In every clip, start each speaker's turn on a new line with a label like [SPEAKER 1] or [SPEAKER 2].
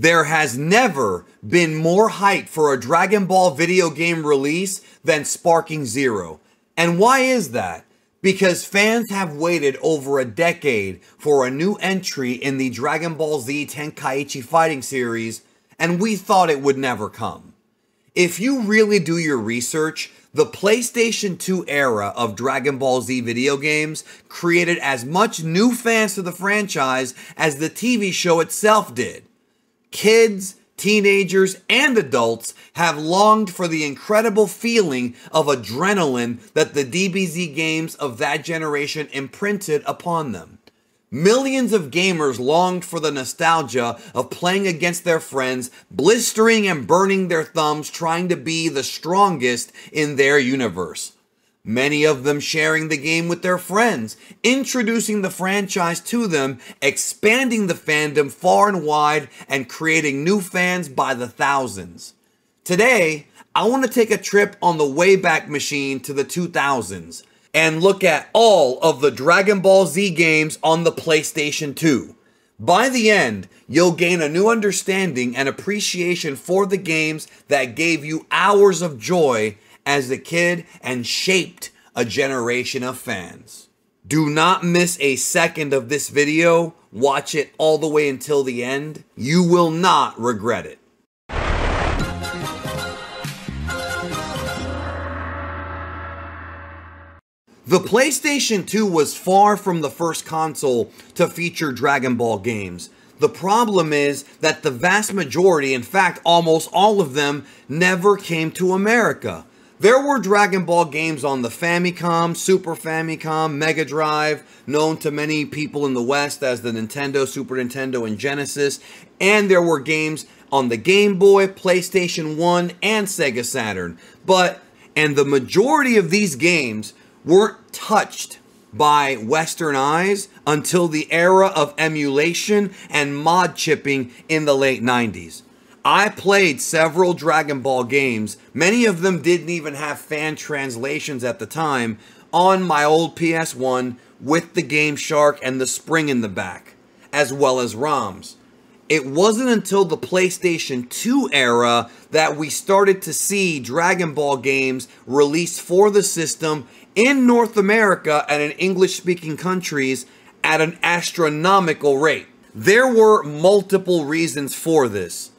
[SPEAKER 1] There has never been more hype for a Dragon Ball video game release than Sparking Zero. And why is that? Because fans have waited over a decade for a new entry in the Dragon Ball Z Tenkaichi fighting series, and we thought it would never come. If you really do your research, the PlayStation 2 era of Dragon Ball Z video games created as much new fans to the franchise as the TV show itself did. Kids, teenagers, and adults have longed for the incredible feeling of adrenaline that the DBZ games of that generation imprinted upon them. Millions of gamers longed for the nostalgia of playing against their friends, blistering and burning their thumbs trying to be the strongest in their universe. Many of them sharing the game with their friends, introducing the franchise to them, expanding the fandom far and wide, and creating new fans by the thousands. Today, I want to take a trip on the Wayback Machine to the 2000s and look at all of the Dragon Ball Z games on the PlayStation 2. By the end, you'll gain a new understanding and appreciation for the games that gave you hours of joy as a kid and shaped a generation of fans. Do not miss a second of this video. Watch it all the way until the end. You will not regret it. The PlayStation 2 was far from the first console to feature Dragon Ball games. The problem is that the vast majority, in fact almost all of them, never came to America. There were Dragon Ball games on the Famicom, Super Famicom, Mega Drive, known to many people in the West as the Nintendo, Super Nintendo, and Genesis, and there were games on the Game Boy, PlayStation 1, and Sega Saturn. And the majority of these games weren't touched by Western eyes until the era of emulation and mod chipping in the late 90s. I played several Dragon Ball games, many of them didn't even have fan translations at the time, on my old PS1 with the Game Shark and the spring in the back, as well as ROMs. It wasn't until the PlayStation 2 era that we started to see Dragon Ball games released for the system in North America and in English-speaking countries at an astronomical rate. There were multiple reasons for this.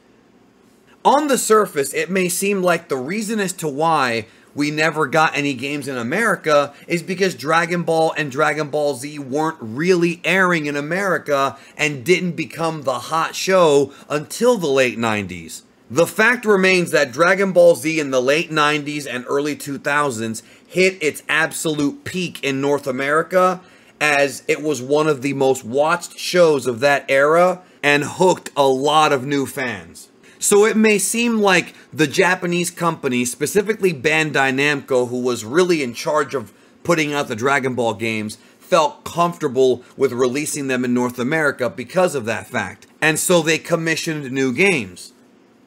[SPEAKER 1] On the surface, it may seem like the reason as to why we never got any games in America is because Dragon Ball and Dragon Ball Z weren't really airing in America and didn't become the hot show until the late 90s. The fact remains that Dragon Ball Z in the late 90s and early 2000s hit its absolute peak in North America, as it was one of the most watched shows of that era and hooked a lot of new fans. So it may seem like the Japanese company, specifically Bandai Namco, who was really in charge of putting out the Dragon Ball games, felt comfortable with releasing them in North America because of that fact. And so they commissioned new games.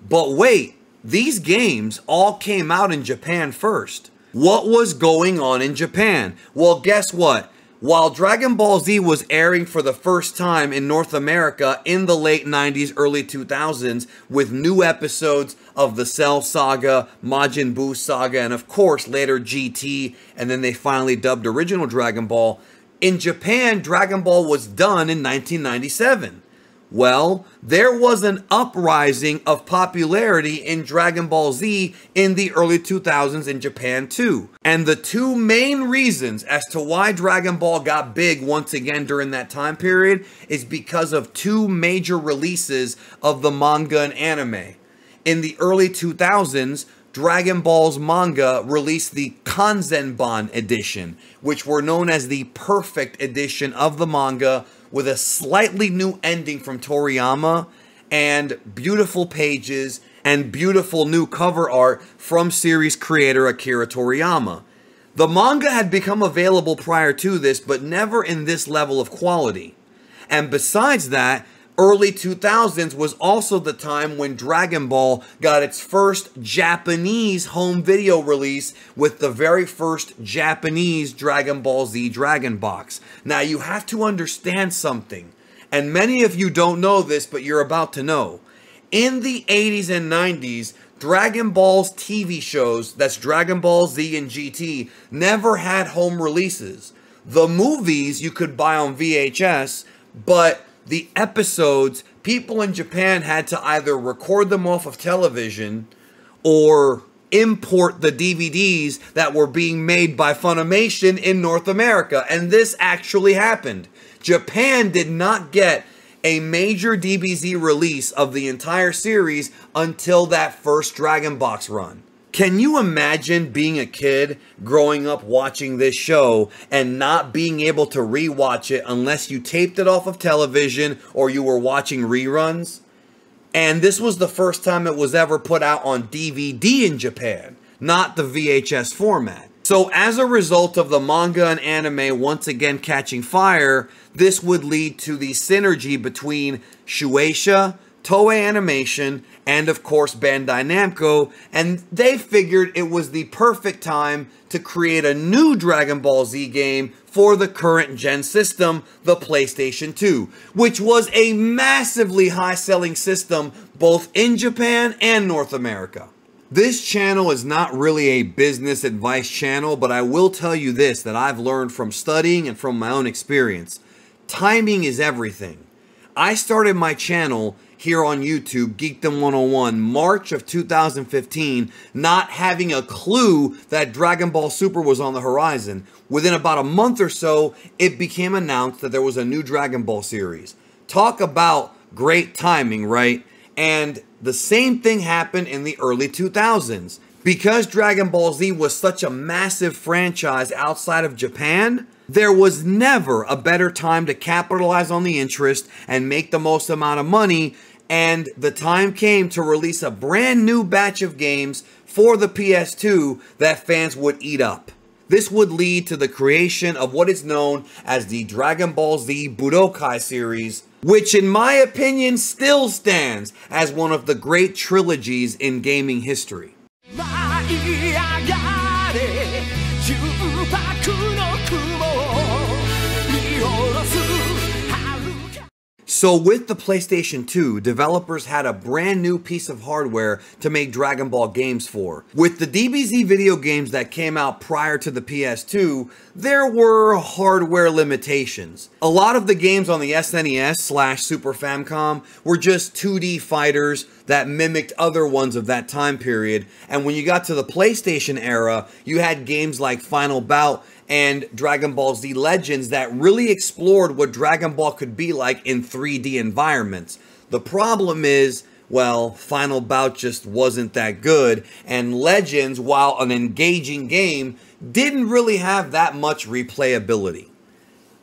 [SPEAKER 1] But wait, these games all came out in Japan first. What was going on in Japan? Well, guess what? While Dragon Ball Z was airing for the first time in North America in the late 90s, early 2000s, with new episodes of the Cell Saga, Majin Buu Saga, and of course later GT, and then they finally dubbed original Dragon Ball, in Japan, Dragon Ball was done in 1997. Well, there was an uprising of popularity in Dragon Ball Z in the early 2000s in Japan too. And the two main reasons as to why Dragon Ball got big once again during that time period is because of two major releases of the manga and anime. In the early 2000s, Dragon Ball's manga released the Kanzenban edition, which were known as the perfect edition of the manga, with a slightly new ending from Toriyama and beautiful pages and beautiful new cover art from series creator Akira Toriyama. The manga had become available prior to this, but never in this level of quality. And besides that, early 2000s was also the time when Dragon Ball got its first Japanese home video release with the very first Japanese Dragon Ball Z Dragon Box. Now you have to understand something, and many of you don't know this, but you're about to know. In the 80s and 90s, Dragon Ball's TV shows, that's Dragon Ball Z and GT, never had home releases. The movies you could buy on VHS, but the episodes, people in Japan had to either record them off of television or import the DVDs that were being made by Funimation in North America. And this actually happened. Japan did not get a major DBZ release of the entire series until that first Dragon Box run. Can you imagine being a kid growing up watching this show and not being able to rewatch it unless you taped it off of television or you were watching reruns? And this was the first time it was ever put out on DVD in Japan, not the VHS format. So as a result of the manga and anime once again catching fire, this would lead to the synergy between Shueisha, Toei Animation, and of course Bandai Namco, and they figured it was the perfect time to create a new Dragon Ball Z game for the current gen system, the PlayStation 2, which was a massively high-selling system both in Japan and North America. This channel is not really a business advice channel, but I will tell you this that I've learned from studying and from my own experience. Timing is everything. I started my channel here on YouTube, Geekdom 101, March of 2015, not having a clue that Dragon Ball Super was on the horizon. Within about a month or so, it became announced that there was a new Dragon Ball series. Talk about great timing, right? And the same thing happened in the early 2000s. Because Dragon Ball Z was such a massive franchise outside of Japan, there was never a better time to capitalize on the interest and make the most amount of money, and the time came to release a brand new batch of games for the PS2 that fans would eat up. This would lead to the creation of what is known as the Dragon Ball Z Budokai series, which in my opinion still stands as one of the great trilogies in gaming history. So with the PlayStation 2, developers had a brand new piece of hardware to make Dragon Ball games for. With the DBZ video games that came out prior to the PS2, there were hardware limitations. A lot of the games on the SNES/Super Famicom were just 2D fighters that mimicked other ones of that time period. And when you got to the PlayStation era, you had games like Final Bout and Dragon Ball Z Legends that really explored what Dragon Ball could be like in 3D environments. The problem is, well, Final Bout just wasn't that good, and Legends, while an engaging game, didn't really have that much replayability.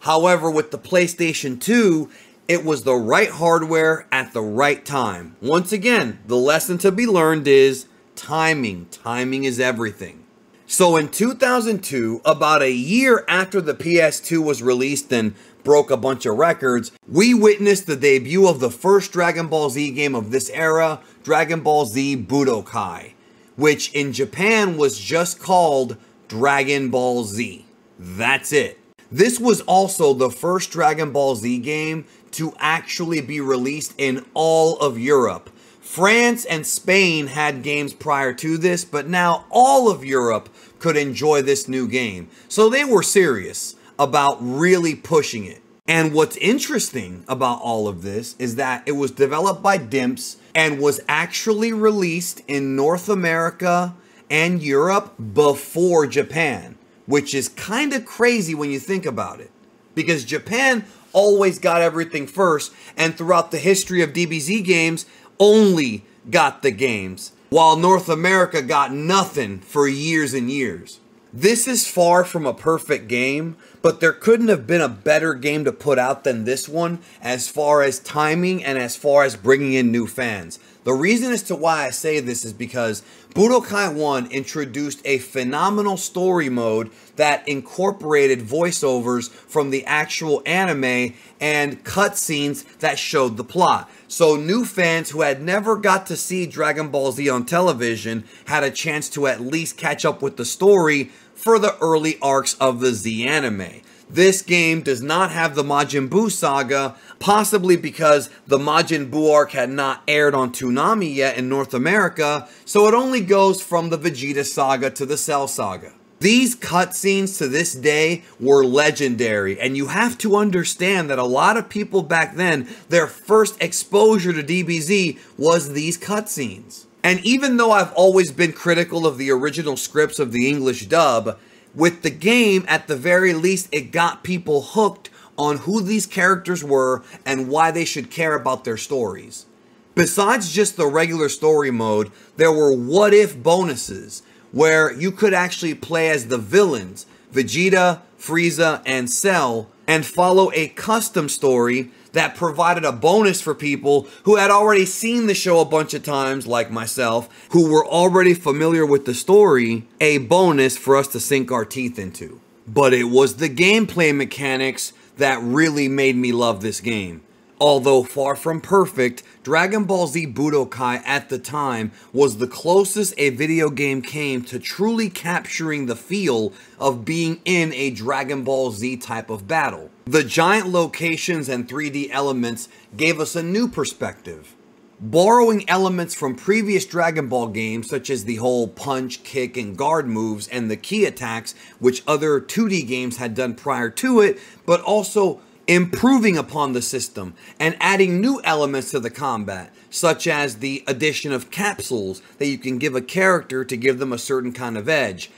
[SPEAKER 1] However, with the PlayStation 2, it was the right hardware at the right time. Once again, the lesson to be learned is timing. Timing is everything. So in 2002, about a year after the PS2 was released and broke a bunch of records, we witnessed the debut of the first Dragon Ball Z game of this era, Dragon Ball Z Budokai, which in Japan was just called Dragon Ball Z. That's it. This was also the first Dragon Ball Z game to actually be released in all of Europe. France and Spain had games prior to this, but now all of Europe could enjoy this new game. So they were serious about really pushing it. And what's interesting about all of this is that it was developed by Dimps and was actually released in North America and Europe before Japan, which is kind of crazy when you think about it, because Japan always got everything first, and throughout the history of DBZ games, only got the games, while North America got nothing for years and years. This is far from a perfect game, but there couldn't have been a better game to put out than this one as far as timing and as far as bringing in new fans. The reason as to why I say this is because Budokai 1 introduced a phenomenal story mode that incorporated voiceovers from the actual anime and cutscenes that showed the plot. So new fans who had never got to see Dragon Ball Z on television had a chance to at least catch up with the story for the early arcs of the Z anime. This game does not have the Majin Buu saga, possibly because the Majin Buu arc had not aired on Toonami yet in North America, so it only goes from the Vegeta saga to the Cell saga. These cutscenes to this day were legendary, and you have to understand that a lot of people back then, their first exposure to DBZ was these cutscenes. And even though I've always been critical of the original scripts of the English dub, with the game, at the very least, it got people hooked on who these characters were and why they should care about their stories. Besides just the regular story mode, there were what-if bonuses, where you could actually play as the villains, Vegeta, Frieza, and Cell, and follow a custom story that provided a bonus for people who had already seen the show a bunch of times, like myself, who were already familiar with the story, a bonus for us to sink our teeth into. But it was the gameplay mechanics that really made me love this game. Although far from perfect, Dragon Ball Z Budokai at the time was the closest a video game came to truly capturing the feel of being in a Dragon Ball Z type of battle. The giant locations and 3D elements gave us a new perspective. Borrowing elements from previous Dragon Ball games such as the whole punch, kick, and guard moves and the key attacks which other 2D games had done prior to it, but also improving upon the system and adding new elements to the combat, such as the addition of capsules that you can give a character to give them a certain kind of edge.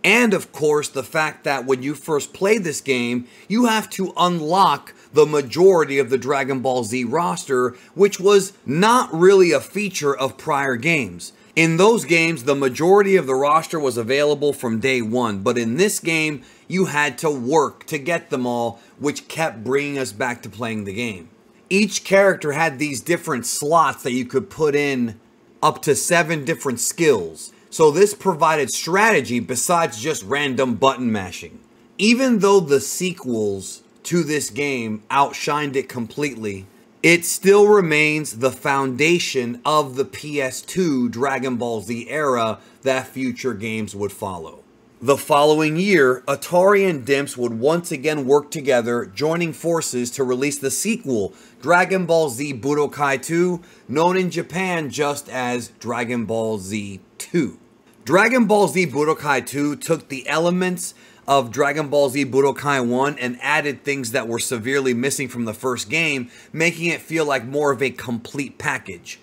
[SPEAKER 1] And of course, the fact that when you first play this game, you have to unlock the majority of the Dragon Ball Z roster, which was not really a feature of prior games. In those games, the majority of the roster was available from day one, but in this game, you had to work to get them all, which kept bringing us back to playing the game. Each character had these different slots that you could put in up to 7 different skills, so this provided strategy besides just random button mashing. Even though the sequels to this game outshined it completely, it still remains the foundation of the PS2 Dragon Ball Z era that future games would follow. The following year, Atari and Dimps would once again work together, joining forces to release the sequel, Dragon Ball Z Budokai 2, known in Japan just as Dragon Ball Z 2. Dragon Ball Z Budokai 2 took the elements of Dragon Ball Z Budokai 1 and added things that were severely missing from the first game, making it feel like more of a complete package.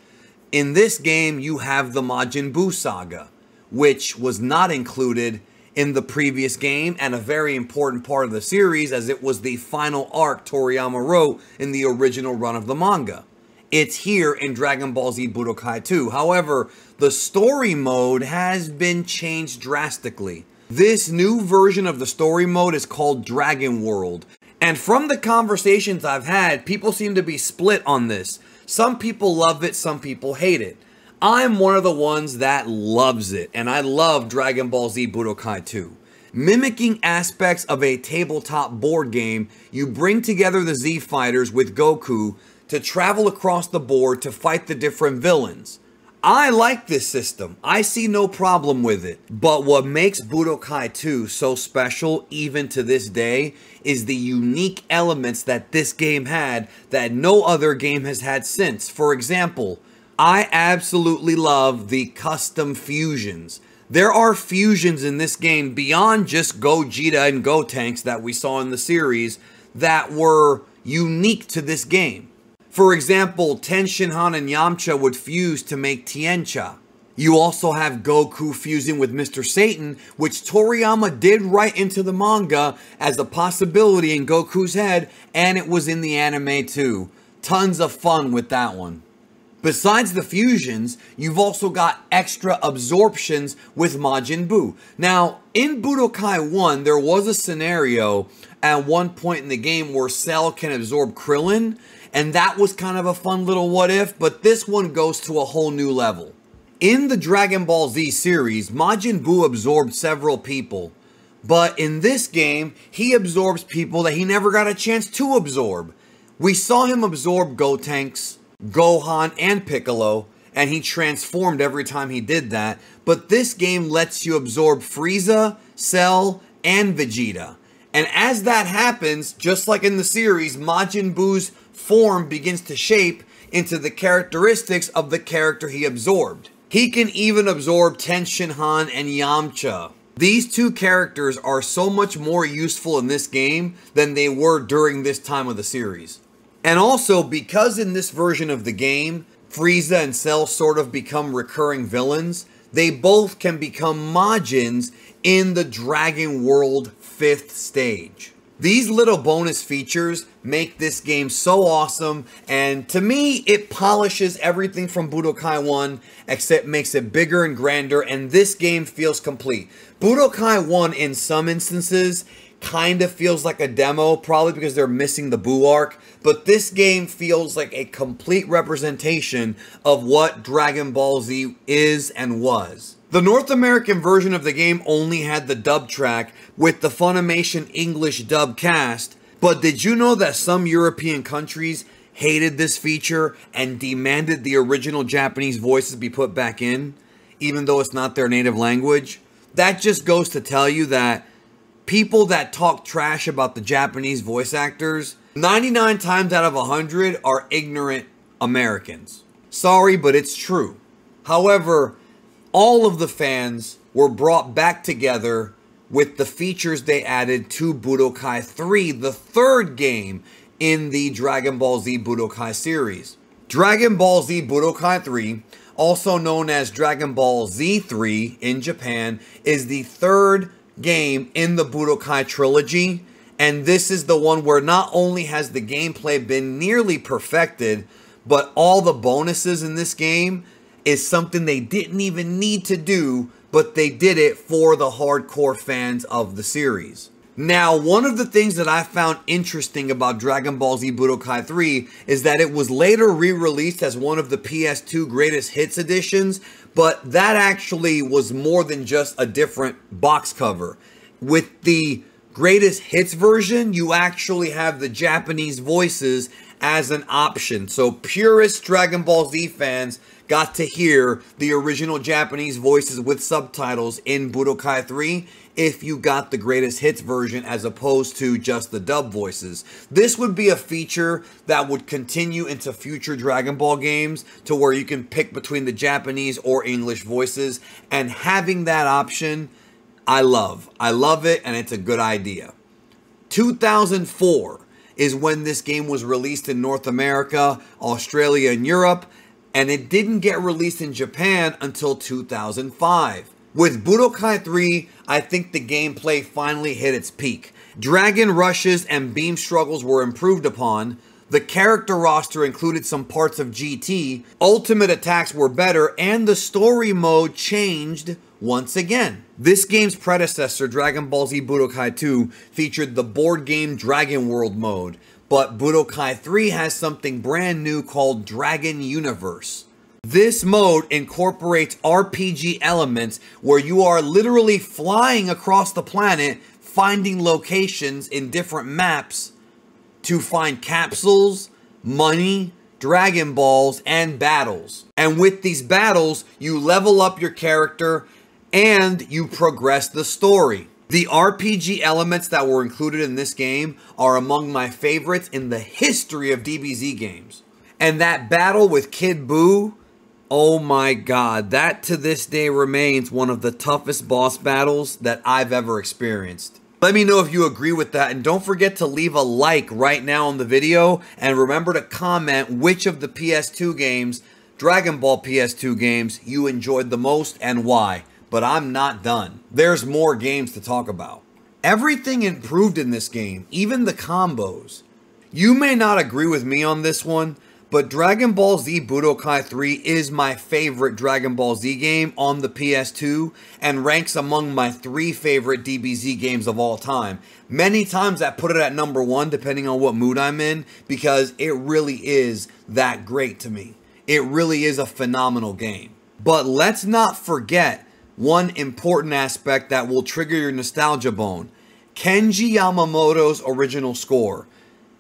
[SPEAKER 1] In this game, you have the Majin Buu saga, which was not included in the previous game and a very important part of the series as it was the final arc Toriyama wrote in the original run of the manga. It's here in Dragon Ball Z Budokai 2. However, the story mode has been changed drastically. This new version of the story mode is called Dragon World. And from the conversations I've had, people seem to be split on this. Some people love it, some people hate it. I'm one of the ones that loves it, and I love Dragon Ball Z Budokai 2. Mimicking aspects of a tabletop board game, you bring together the Z Fighters with Goku to travel across the board to fight the different villains. I like this system. I see no problem with it. But what makes Budokai 2 so special, even to this day, is the unique elements that this game had that no other game has had since. For example, I absolutely love the custom fusions. There are fusions in this game beyond just Gogeta and Gotenks that we saw in the series that were unique to this game. For example, Ten Shinhan and Yamcha would fuse to make Tiencha. You also have Goku fusing with Mr. Satan, which Toriyama did write into the manga as a possibility in Goku's head, and it was in the anime too. Tons of fun with that one. Besides the fusions, you've also got extra absorptions with Majin Buu. Now, in Budokai 1, there was a scenario at one point in the game where Cell can absorb Krillin, and that was kind of a fun little what if, but this one goes to a whole new level. In the Dragon Ball Z series, Majin Buu absorbed several people, but in this game, he absorbs people that he never got a chance to absorb. We saw him absorb Gotenks, Gohan, and Piccolo, and he transformed every time he did that, but this game lets you absorb Frieza, Cell, and Vegeta. And as that happens, just like in the series, Majin Buu's form begins to shape into the characteristics of the character he absorbed. He can even absorb Tenshinhan and Yamcha. These two characters are so much more useful in this game than they were during this time of the series. And also, because in this version of the game, Frieza and Cell sort of become recurring villains, they both can become Majins in the Dragon World 5th stage. These little bonus features make this game so awesome, and to me, it polishes everything from Budokai 1, except makes it bigger and grander, and this game feels complete. Budokai 1, in some instances, kind of feels like a demo, probably because they're missing the Buu arc, but this game feels like a complete representation of what Dragon Ball Z is and was. The North American version of the game only had the dub track with the Funimation English dub cast, but did you know that some European countries hated this feature and demanded the original Japanese voices be put back in, even though it's not their native language? That just goes to tell you that people that talk trash about the Japanese voice actors, 99 times out of 100 are ignorant Americans. Sorry, but it's true. However, all of the fans were brought back together with the features they added to Budokai 3, the third game in the Dragon Ball Z Budokai series. Dragon Ball Z Budokai 3, also known as Dragon Ball Z3 in Japan, is the third game in the Budokai trilogy, and this is the one where not only has the gameplay been nearly perfected, but all the bonuses in this game is something they didn't even need to do, but they did it for the hardcore fans of the series. Now, one of the things that I found interesting about Dragon Ball Z Budokai 3 is that it was later re-released as one of the PS2 Greatest Hits editions, but that actually was more than just a different box cover. With the Greatest Hits version, you actually have the Japanese voices as an option. So purist Dragon Ball Z fans got to hear the original Japanese voices with subtitles in Budokai 3 if you got the Greatest Hits version as opposed to just the dub voices. This would be a feature that would continue into future Dragon Ball games to where you can pick between the Japanese or English voices, and having that option, I love. I love it, and it's a good idea. 2004 is when this game was released in North America, Australia, and Europe, and it didn't get released in Japan until 2005. With Budokai 3, I think the gameplay finally hit its peak. Dragon rushes and beam struggles were improved upon. The character roster included some parts of GT. Ultimate attacks were better, and the story mode changed once again. This game's predecessor, Dragon Ball Z Budokai 2, featured the board game Dragon World mode, but Budokai 3 has something brand new called Dragon Universe. This mode incorporates RPG elements where you are literally flying across the planet, finding locations in different maps to find capsules, money, Dragon Balls, and battles. And with these battles, you level up your character and you progress the story. The RPG elements that were included in this game are among my favorites in the history of DBZ games. And that battle with Kid Buu, oh my god, that to this day remains one of the toughest boss battles that I've ever experienced. Let me know if you agree with that, and don't forget to leave a like right now on the video, and remember to comment which of the PS2 games, Dragon Ball PS2 games, you enjoyed the most and why. But I'm not done. There's more games to talk about. Everything improved in this game, even the combos. You may not agree with me on this one, but Dragon Ball Z Budokai 3 is my favorite Dragon Ball Z game on the PS2 and ranks among my 3 favorite DBZ games of all time. Many times I put it at number 1 depending on what mood I'm in, because it really is that great to me. It really is a phenomenal game. But let's not forget one important aspect that will trigger your nostalgia bone. Kenji Yamamoto's original score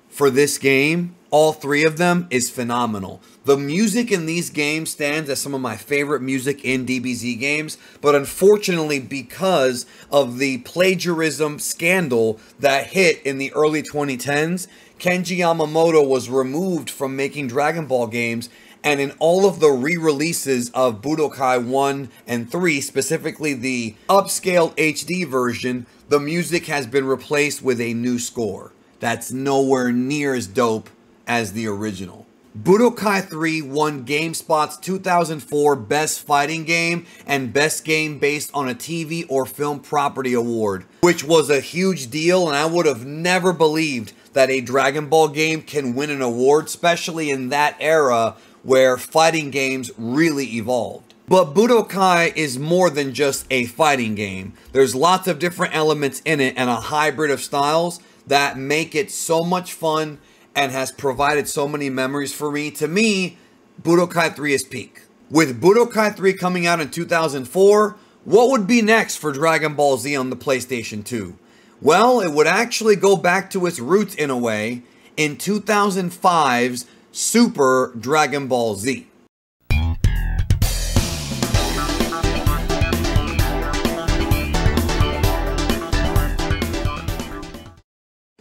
[SPEAKER 1] for this game all three of them, is phenomenal. The music in these games stands as some of my favorite music in DBZ games, but unfortunately, because of the plagiarism scandal that hit in the early 2010s, Kenji Yamamoto was removed from making Dragon Ball games, and in all of the re-releases of Budokai 1 and 3, specifically the upscaled HD version, the music has been replaced with a new score that's nowhere near as dope as the original. Budokai 3 won GameSpot's 2004 Best Fighting Game and Best Game Based on a TV or Film Property award, which was a huge deal, and I would have never believed that a Dragon Ball game can win an award, especially in that era where fighting games really evolved. But Budokai is more than just a fighting game. There's lots of different elements in it and a hybrid of styles that make it so much fun and has provided so many memories for me. To me, Budokai 3 is peak. With Budokai 3 coming out in 2004, what would be next for Dragon Ball Z on the PlayStation 2? Well, it would actually go back to its roots in a way in 2005's Super Dragon Ball Z.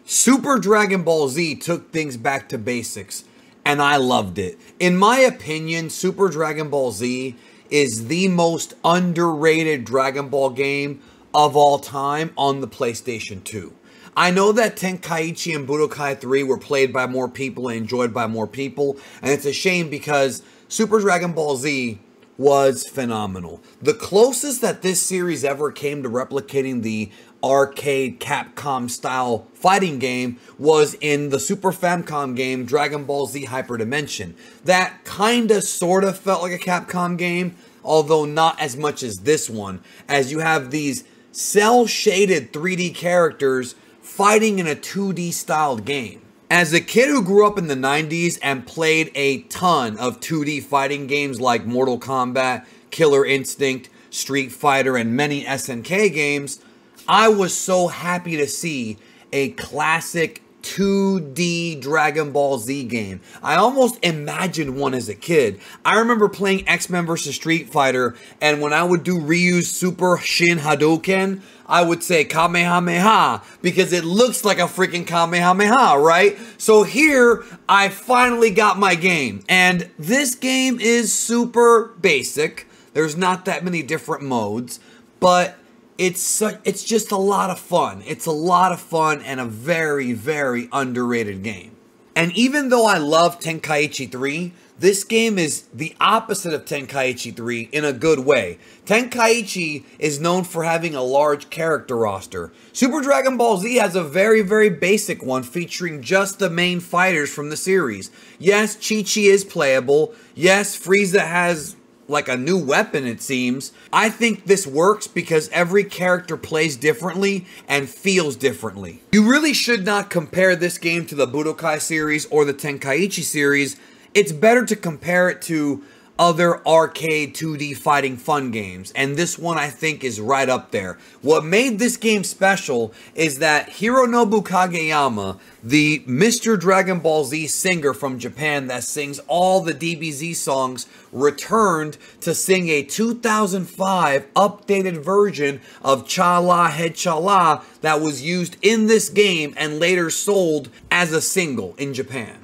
[SPEAKER 1] Super Dragon Ball Z took things back to basics, and I loved it. In my opinion, Super Dragon Ball Z is the most underrated Dragon Ball game of all time on the PlayStation 2. I know that Tenkaichi and Budokai 3 were played by more people and enjoyed by more people, and it's a shame because Super Dragon Ball Z was phenomenal. The closest that this series ever came to replicating the arcade Capcom style fighting game was in the Super Famicom game Dragon Ball Z Hyper Dimension. That kinda sorta felt like a Capcom game, although not as much as this one, as you have these cell shaded 3D characters fighting in a 2D styled game. As a kid who grew up in the 90s and played a ton of 2D fighting games like Mortal Kombat, Killer Instinct, Street Fighter, and many SNK games, I was so happy to see a classic 2D Dragon Ball Z game. I almost imagined one as a kid. I remember playing X-Men vs. Street Fighter, and when I would do Ryu's Super Shin Hadouken, I would say Kamehameha, because it looks like a freaking Kamehameha, right? So here, I finally got my game, and this game is super basic. There's not that many different modes, but it's just a lot of fun. It's a lot of fun and a very, very underrated game. And even though I love Tenkaichi 3, this game is the opposite of Tenkaichi 3 in a good way. Tenkaichi is known for having a large character roster. Super Dragon Ball Z has a very, very basic one featuring just the main fighters from the series. Yes, Chi-Chi is playable. Yes, Frieza has like a new weapon, it seems. I think this works because every character plays differently and feels differently. You really should not compare this game to the Budokai series or the Tenkaichi series. It's better to compare it to other arcade 2D fighting fun games, and this one I think is right up there. What made this game special is that Hironobu Kageyama, the Mr. Dragon Ball Z singer from Japan that sings all the DBZ songs, returned to sing a 2005 updated version of Cha-La Head Cha-La that was used in this game and later sold as a single in Japan.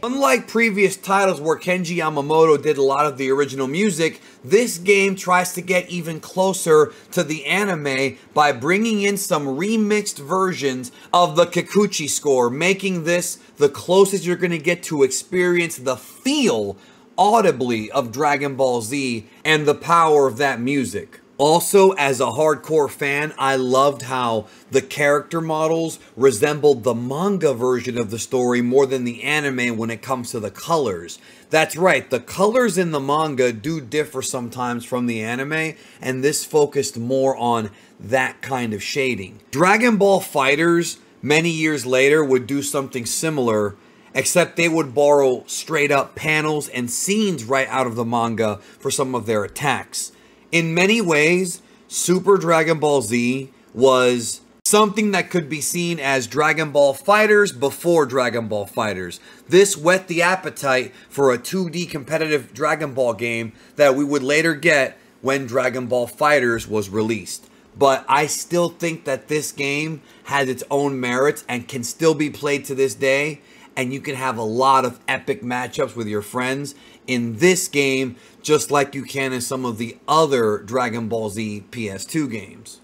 [SPEAKER 1] Unlike previous titles where Kenji Yamamoto did a lot of the original music, this game tries to get even closer to the anime by bringing in some remixed versions of the Kikuchi score, making this the closest you're going to get to experience the feel audibly of Dragon Ball Z and the power of that music. Also, as a hardcore fan, I loved how the character models resembled the manga version of the story more than the anime when it comes to the colors. That's right, the colors in the manga do differ sometimes from the anime, and this focused more on that kind of shading. Dragon Ball FighterZ, many years later, would do something similar, except they would borrow straight up panels and scenes right out of the manga for some of their attacks. In many ways, Super Dragon Ball Z was something that could be seen as Dragon Ball FighterZ before Dragon Ball FighterZ. This whet the appetite for a 2D competitive Dragon Ball game that we would later get when Dragon Ball FighterZ was released. But I still think that this game has its own merits and can still be played to this day, and you can have a lot of epic matchups with your friends in this game, just like you can in some of the other Dragon Ball Z PS2 games.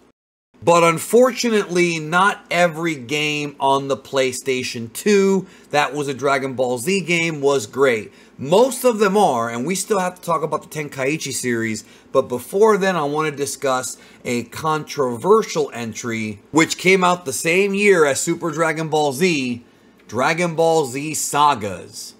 [SPEAKER 1] But unfortunately, not every game on the PlayStation 2 that was a Dragon Ball Z game was great. Most of them are, and we still have to talk about the Tenkaichi series, but before then I want to discuss a controversial entry which came out the same year as Super Dragon Ball Z, Dragon Ball Z SAGAS.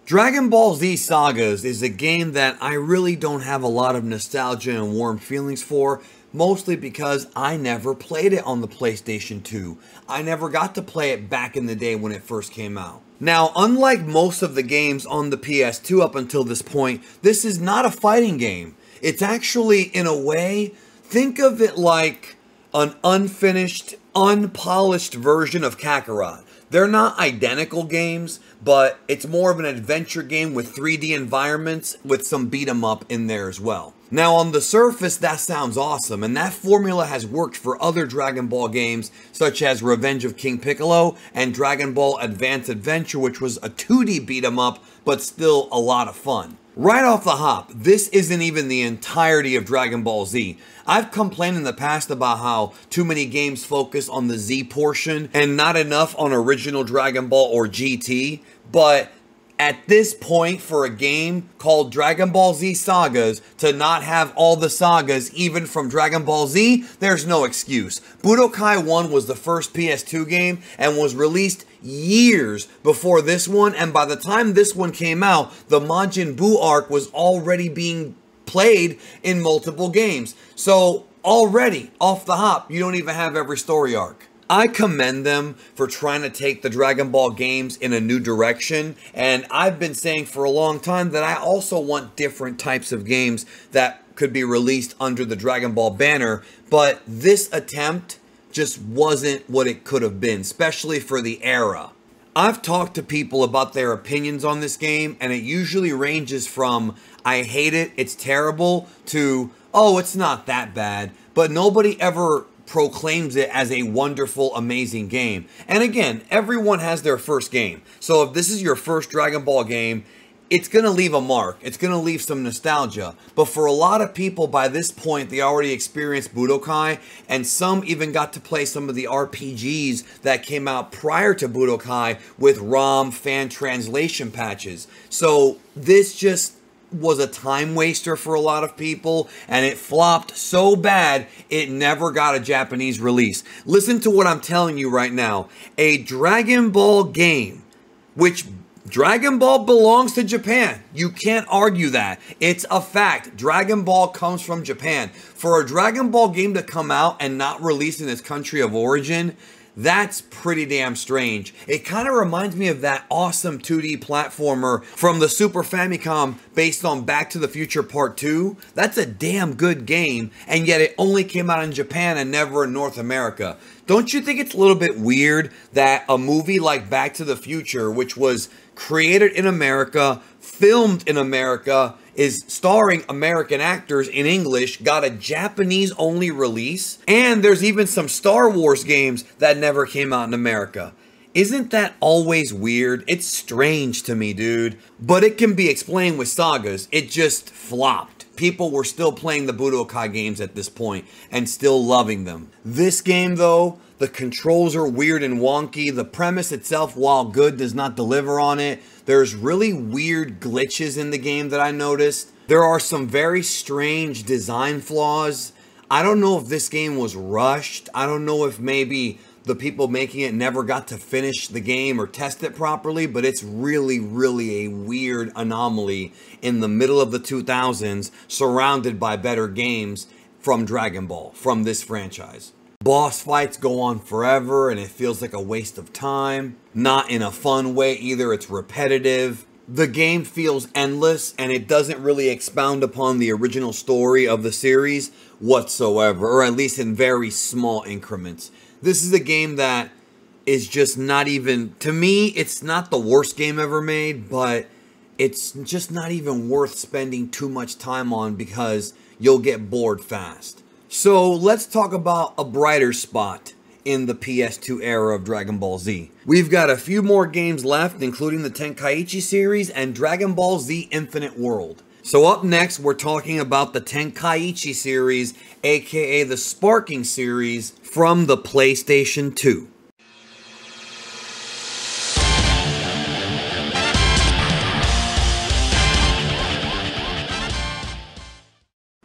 [SPEAKER 1] Dragon Ball Z SAGAS is a game that I really don't have a lot of nostalgia and warm feelings for, mostly because I never played it on the PlayStation 2. I never got to play it back in the day when it first came out. Now, unlike most of the games on the PS2 up until this point, this is not a fighting game. It's actually, in a way, think of it like an unfinished, unpolished version of Kakarot. They're not identical games, but it's more of an adventure game with 3D environments with some beat 'em up in there as well. Now, on the surface, that sounds awesome, and that formula has worked for other Dragon Ball games, such as Revenge of King Piccolo and Dragon Ball Advance Adventure, which was a 2D beat 'em up, but still a lot of fun. Right off the hop, this isn't even the entirety of Dragon Ball Z. I've complained in the past about how too many games focus on the Z portion and not enough on original Dragon Ball or GT, but at this point, for a game called Dragon Ball Z SAGAS to not have all the sagas, even from Dragon Ball Z, there's no excuse. Budokai 1 was the first PS2 game and was released years before this one, and by the time this one came out, the Majin Buu arc was already being played in multiple games. So already, off the hop, you don't even have every story arc. I commend them for trying to take the Dragon Ball games in a new direction, and I've been saying for a long time that I also want different types of games that could be released under the Dragon Ball banner, but this attempt just wasn't what it could have been, especially for the era. I've talked to people about their opinions on this game, and it usually ranges from, I hate it, it's terrible, to, oh, it's not that bad, but nobody ever proclaims it as a wonderful, amazing game. And again, everyone has their first game. So if this is your first Dragon Ball game, it's going to leave a mark. It's going to leave some nostalgia. But for a lot of people, by this point, they already experienced Budokai, and some even got to play some of the RPGs that came out prior to Budokai with ROM fan translation patches. So this just was a time waster for a lot of people, and it flopped so bad it never got a Japanese release. Listen to what I'm telling you right now. A Dragon Ball game, which Dragon Ball belongs to Japan. You can't argue that. It's a fact. Dragon Ball comes from Japan. For a Dragon Ball game to come out and not released in its country of origin, that's pretty damn strange. It kind of reminds me of that awesome 2D platformer from the Super Famicom based on Back to the Future Part 2. That's a damn good game, and yet it only came out in Japan and never in North America. Don't you think it's a little bit weird that a movie like Back to the Future, which was created in America, filmed in America, is starring American actors in English, got a Japanese-only release, and there's even some Star Wars games that never came out in America? Isn't that always weird? It's strange to me, dude. But it can be explained with SAGAS. It just flopped. People were still playing the Budokai games at this point and still loving them. This game, though, the controls are weird and wonky. The premise itself, while good, does not deliver on it. There's really weird glitches in the game that I noticed. There are some very strange design flaws. I don't know if this game was rushed. I don't know if maybe the people making it never got to finish the game or test it properly, but it's really, really a weird anomaly in the middle of the 2000s, surrounded by better games from Dragon Ball, from this franchise. Boss fights go on forever and it feels like a waste of time. Not in a fun way either, it's repetitive. The game feels endless and it doesn't really expound upon the original story of the series whatsoever, or at least in very small increments. This is a game that is just not even, to me, it's not the worst game ever made, but it's just not even worth spending too much time on because you'll get bored fast. So let's talk about a brighter spot in the PS2 era of Dragon Ball Z. We've got a few more games left, including the Tenkaichi series and Dragon Ball Z Infinite World. So up next, we're talking about the Tenkaichi series, aka the Sparking series from the PlayStation 2.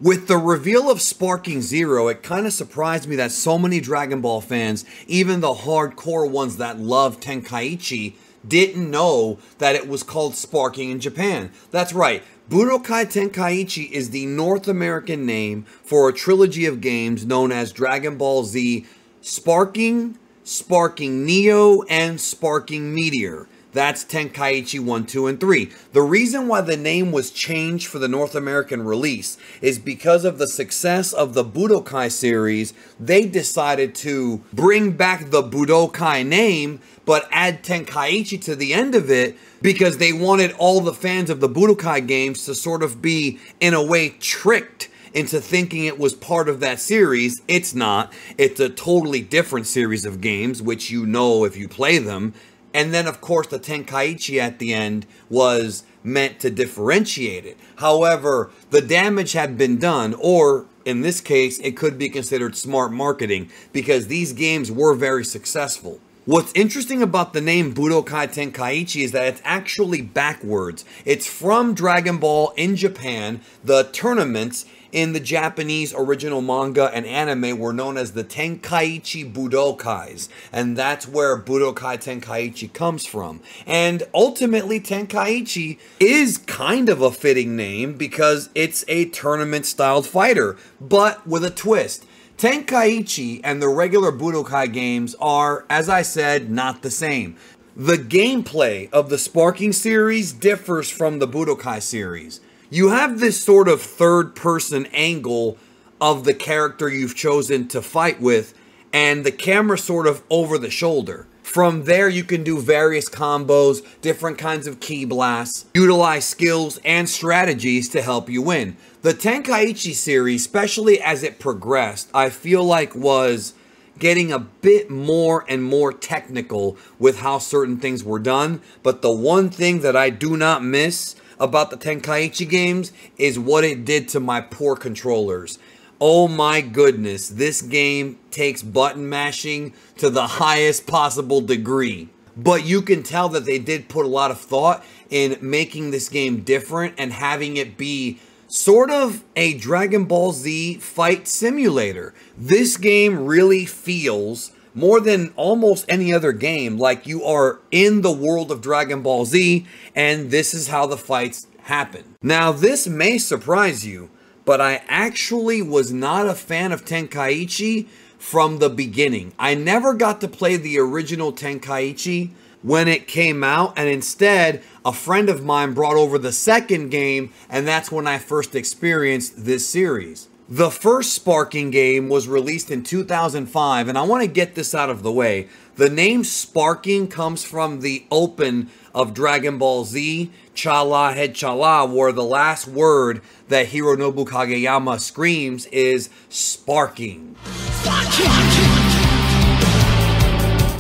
[SPEAKER 1] With the reveal of Sparking Zero, it kind of surprised me that so many Dragon Ball fans, even the hardcore ones that love Tenkaichi, didn't know that it was called Sparking in Japan. That's right, Budokai Tenkaichi is the North American name for a trilogy of games known as Dragon Ball Z Sparking, Sparking Neo, and Sparking Meteor. That's Tenkaichi 1, 2, and 3. The reason why the name was changed for the North American release is because of the success of the Budokai series. They decided to bring back the Budokai name, but add Tenkaichi to the end of it because they wanted all the fans of the Budokai games to sort of be, in a way, tricked into thinking it was part of that series. It's not. It's a totally different series of games, which you know if you play them. And then, of course, the Tenkaichi at the end was meant to differentiate it. However, the damage had been done, or in this case, it could be considered smart marketing because these games were very successful. What's interesting about the name Budokai Tenkaichi is that it's actually backwards. It's from Dragon Ball in Japan. The tournaments in the Japanese original manga and anime were known as the Tenkaichi Budokais, and that's where Budokai Tenkaichi comes from. And ultimately, Tenkaichi is kind of a fitting name because it's a tournament-styled fighter, but with a twist. Tenkaichi and the regular Budokai games are, as I said, not the same. The gameplay of the Sparking series differs from the Budokai series. You have this sort of third-person angle of the character you've chosen to fight with, and the camera sort of over the shoulder. From there, you can do various combos, different kinds of ki blasts, utilize skills and strategies to help you win. The Tenkaichi series, especially as it progressed, I feel like was getting a bit more and more technical with how certain things were done, but the one thing that I do not miss about the Tenkaichi games is what it did to my poor controllers. Oh my goodness, this game takes button mashing to the highest possible degree. But you can tell that they did put a lot of thought in making this game different and having it be sort of a Dragon Ball Z fight simulator. This game really feels, more than almost any other game, like you are in the world of Dragon Ball Z, and this is how the fights happen. Now, this may surprise you, but I actually was not a fan of Tenkaichi from the beginning. I never got to play the original Tenkaichi when it came out, and instead, a friend of mine brought over the second game, and that's when I first experienced this series. The first Sparking game was released in 2005, and I want to get this out of the way. The name Sparking comes from the open of Dragon Ball Z, Chala Head Chala, where the last word that Hironobu Kageyama screams is Sparking.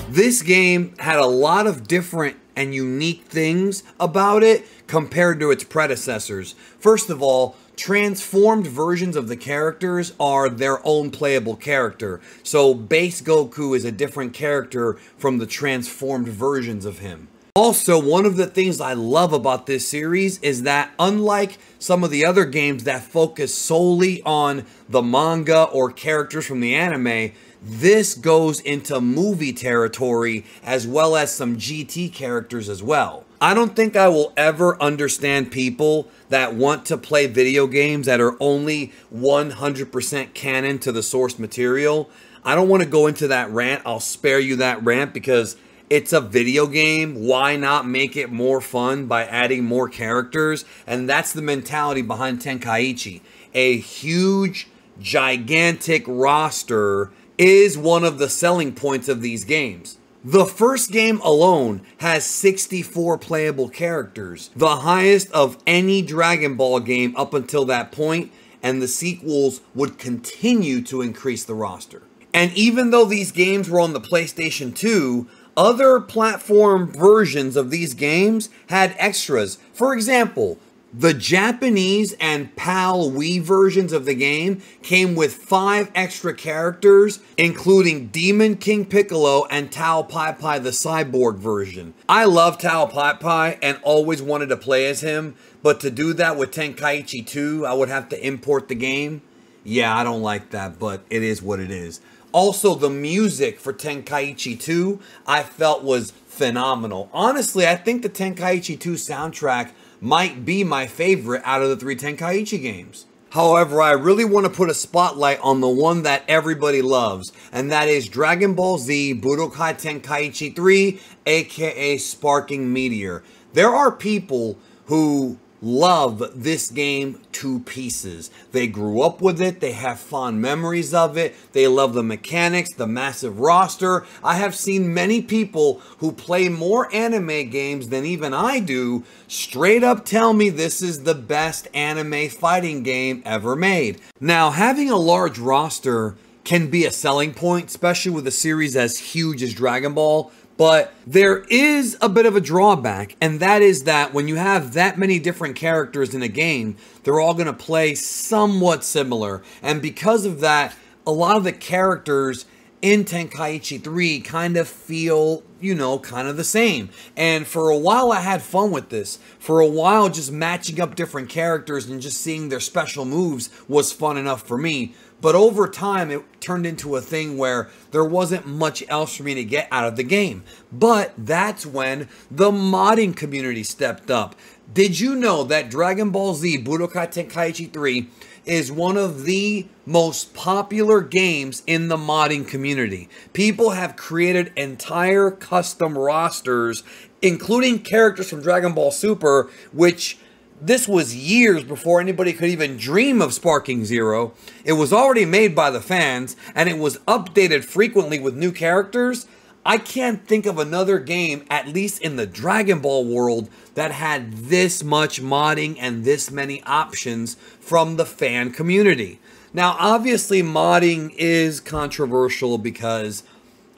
[SPEAKER 1] This game had a lot of different and unique things about it compared to its predecessors. First of all, transformed versions of the characters are their own playable character. So base Goku is a different character from the transformed versions of him. Also, one of the things I love about this series is that unlike some of the other games that focus solely on the manga or characters from the anime, this goes into movie territory as well as some GT characters as well. I don't think I will ever understand people that want to play video games that are only 100% canon to the source material. I don't want to go into that rant. I'll spare you that rant because it's a video game. Why not make it more fun by adding more characters? And that's the mentality behind Tenkaichi. A huge, gigantic roster is one of the selling points of these games. The first game alone has 64 playable characters, the highest of any Dragon Ball game up until that point, and the sequels would continue to increase the roster. And even though these games were on the PlayStation 2, other platform versions of these games had extras. For example, the Japanese and PAL Wii versions of the game came with 5 extra characters, including Demon King Piccolo and Tao Pai Pai, the cyborg version. I love Tao Pai Pai and always wanted to play as him, but to do that with Tenkaichi 2, I would have to import the game. Yeah, I don't like that, but it is what it is. Also, the music for Tenkaichi 2, I felt was phenomenal. Honestly, I think the Tenkaichi 2 soundtrack might be my favorite out of the 3 Tenkaichi games. However, I really want to put a spotlight on the one that everybody loves, and that is Dragon Ball Z Budokai Tenkaichi 3, aka Sparking Meteor. There are people who love this game to pieces. They grew up with it, they have fond memories of it, they love the mechanics, the massive roster. I have seen many people who play more anime games than even I do straight up tell me this is the best anime fighting game ever made. Now, having a large roster can be a selling point, especially with a series as huge as Dragon Ball. But there is a bit of a drawback, and that is that when you have that many different characters in a game, they're all going to play somewhat similar. And because of that, a lot of the characters in Tenkaichi 3 kind of feel, you know, kind of the same. And for a while I had fun with this. For a while just matching up different characters and just seeing their special moves was fun enough for me. But over time, it turned into a thing where there wasn't much else for me to get out of the game. But that's when the modding community stepped up. Did you know that Dragon Ball Z Budokai Tenkaichi 3 is one of the most popular games in the modding community? People have created entire custom rosters, including characters from Dragon Ball Super, which this was years before anybody could even dream of Sparking Zero. It was already made by the fans, and it was updated frequently with new characters. I can't think of another game, at least in the Dragon Ball world, that had this much modding and this many options from the fan community. Now, obviously, modding is controversial because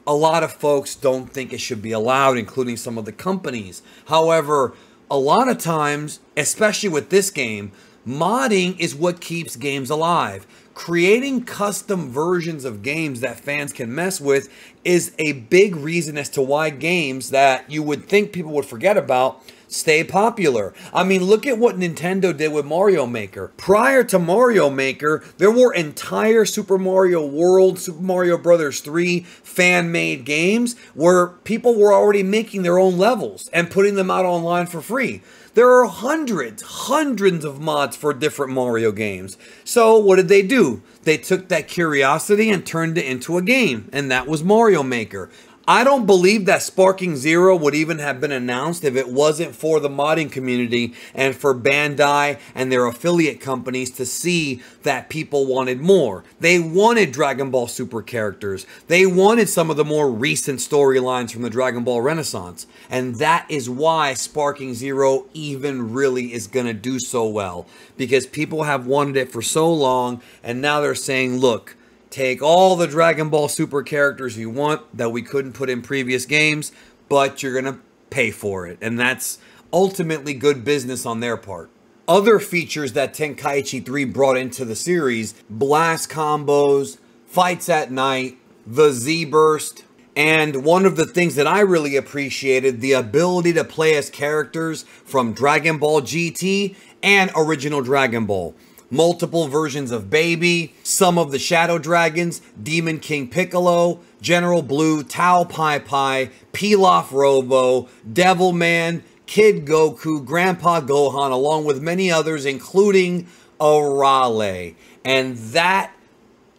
[SPEAKER 1] a lot of folks don't think it should be allowed, including some of the companies. However, a lot of times, especially with this game, modding is what keeps games alive. Creating custom versions of games that fans can mess with is a big reason as to why games that you would think people would forget about stay popular. I mean, look at what Nintendo did with Mario Maker. Prior to Mario Maker, there were entire Super Mario World, Super Mario Bros. 3 fan-made games where people were already making their own levels and putting them out online for free. There are hundreds of mods for different Mario games. So what did they do? They took that curiosity and turned it into a game, and that was Mario Maker. I don't believe that Sparking Zero would even have been announced if it wasn't for the modding community and for Bandai and their affiliate companies to see that people wanted more. They wanted Dragon Ball Super characters. They wanted some of the more recent storylines from the Dragon Ball Renaissance. And that is why Sparking Zero even really is going to do so well. Because people have wanted it for so long, and now they're saying, look, take all the Dragon Ball Super characters you want that we couldn't put in previous games, but you're going to pay for it. And that's ultimately good business on their part. Other features that Tenkaichi 3 brought into the series: blast combos, fights at night, the Z-Burst, and one of the things that I really appreciated, the ability to play as characters from Dragon Ball GT and original Dragon Ball. Multiple versions of Baby, some of the Shadow Dragons, Demon King Piccolo, General Blue, Tao Pai Pai, Pilaf Robo, Devilman, Kid Goku, Grandpa Gohan, along with many others, including Arale. And that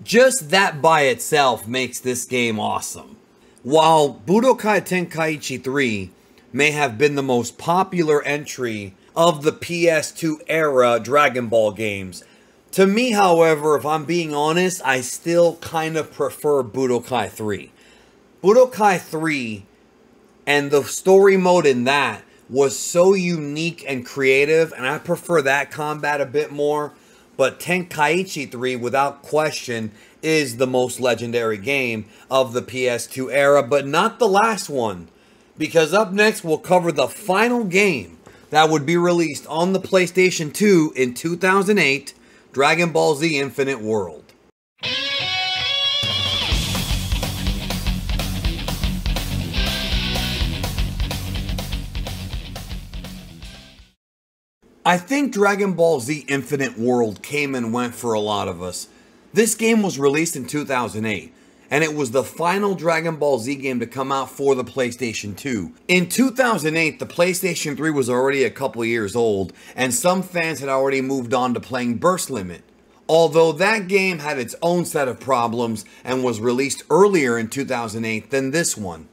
[SPEAKER 1] Just that by itself makes this game awesome. While Budokai Tenkaichi 3 may have been the most popular entry of the PS2 era Dragon Ball games, to me, however, if I'm being honest, I still kind of prefer Budokai 3. Budokai 3 and the story mode in that was so unique and creative, and I prefer that combat a bit more. But Tenkaichi 3, without question, is the most legendary game of the PS2 era, but not the last one. Because up next, we'll cover the final game that would be released on the PlayStation 2 in 2008, Dragon Ball Z Infinite World. I think Dragon Ball Z Infinite World came and went for a lot of us. This game was released in 2008, and it was the final Dragon Ball Z game to come out for the PlayStation 2. In 2008, the PlayStation 3 was already a couple years old, and some fans had already moved on to playing Burst Limit. Although that game had its own set of problems and was released earlier in 2008 than this one.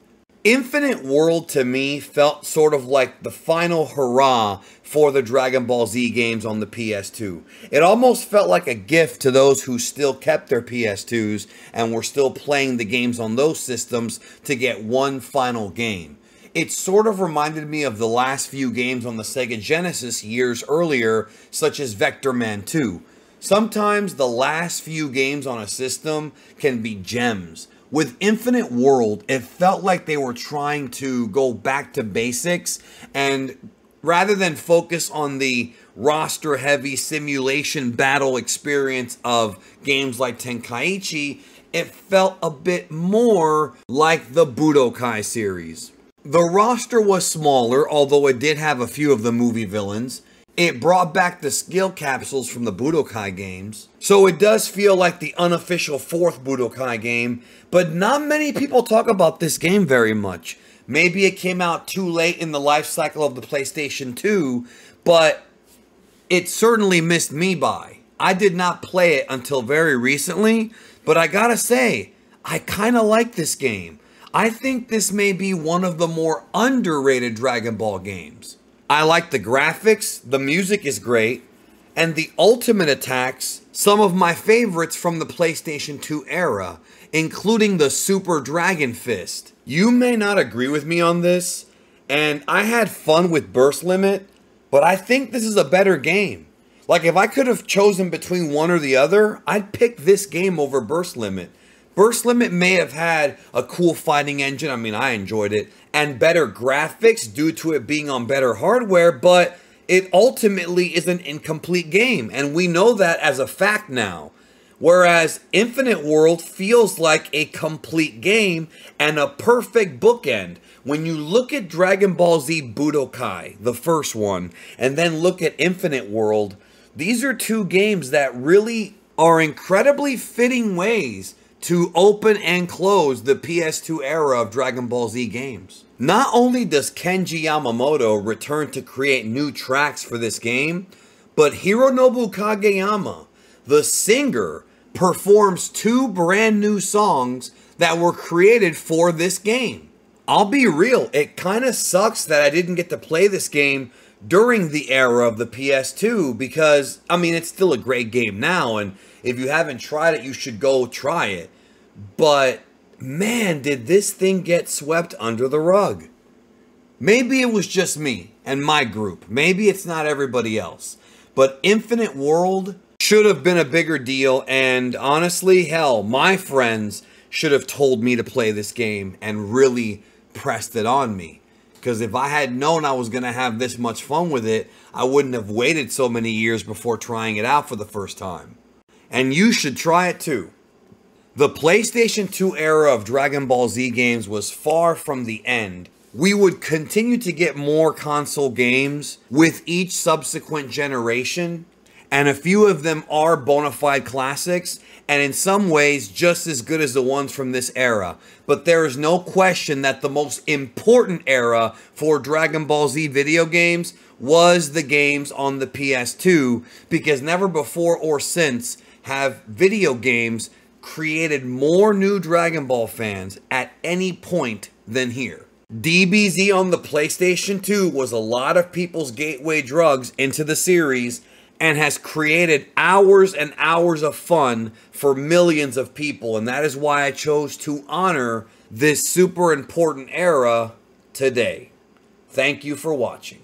[SPEAKER 1] Infinite World to me felt sort of like the final hurrah for the Dragon Ball Z games on the PS2. It almost felt like a gift to those who still kept their PS2s and were still playing the games on those systems to get one final game. It sort of reminded me of the last few games on the Sega Genesis years earlier, such as Vector Man 2. Sometimes the last few games on a system can be gems. With Infinite World, it felt like they were trying to go back to basics, and rather than focus on the roster-heavy simulation battle experience of games like Tenkaichi, it felt a bit more like the Budokai series. The roster was smaller, although it did have a few of the movie villains. It brought back the skill capsules from the Budokai games. So it does feel like the unofficial fourth Budokai game, but not many people talk about this game very much. Maybe it came out too late in the life cycle of the PlayStation 2, but it certainly missed me by. I did not play it until very recently, but I gotta say, I kinda like this game. I think this may be one of the more underrated Dragon Ball games. I like the graphics, the music is great, and the ultimate attacks, some of my favorites from the PlayStation 2 era, including the Super Dragon Fist. You may not agree with me on this, and I had fun with Burst Limit, but I think this is a better game. Like, if I could have chosen between one or the other, I'd pick this game over Burst Limit. Burst Limit may have had a cool fighting engine, I mean, I enjoyed it, and better graphics due to it being on better hardware, but it ultimately is an incomplete game, and we know that as a fact now. Whereas Infinite World feels like a complete game and a perfect bookend. When you look at Dragon Ball Z Budokai, the first one, and then look at Infinite World, these are two games that really are incredibly fitting ways to open and close the PS2 era of Dragon Ball Z games. Not only does Kenji Yamamoto return to create new tracks for this game, but Hironobu Kageyama, the singer, performs two brand new songs that were created for this game. I'll be real, it kind of sucks that I didn't get to play this game during the era of the PS2 because, I mean, it's still a great game now, and if you haven't tried it, you should go try it. But, man, did this thing get swept under the rug. Maybe it was just me and my group. Maybe it's not everybody else. But Infinite World should have been a bigger deal, and honestly, hell, my friends should have told me to play this game and really pressed it on me. Because if I had known I was going to have this much fun with it, I wouldn't have waited so many years before trying it out for the first time. And you should try it too. The PlayStation 2 era of Dragon Ball Z games was far from the end. We would continue to get more console games with each subsequent generation, and a few of them are bona fide classics, and in some ways just as good as the ones from this era. But there is no question that the most important era for Dragon Ball Z video games was the games on the PS2, because never before or since have video games created more new Dragon Ball fans at any point than here. DBZ on the PlayStation 2 was a lot of people's gateway drugs into the series and has created hours and hours of fun for millions of people, and that is why I chose to honor this super important era today. Thank you for watching.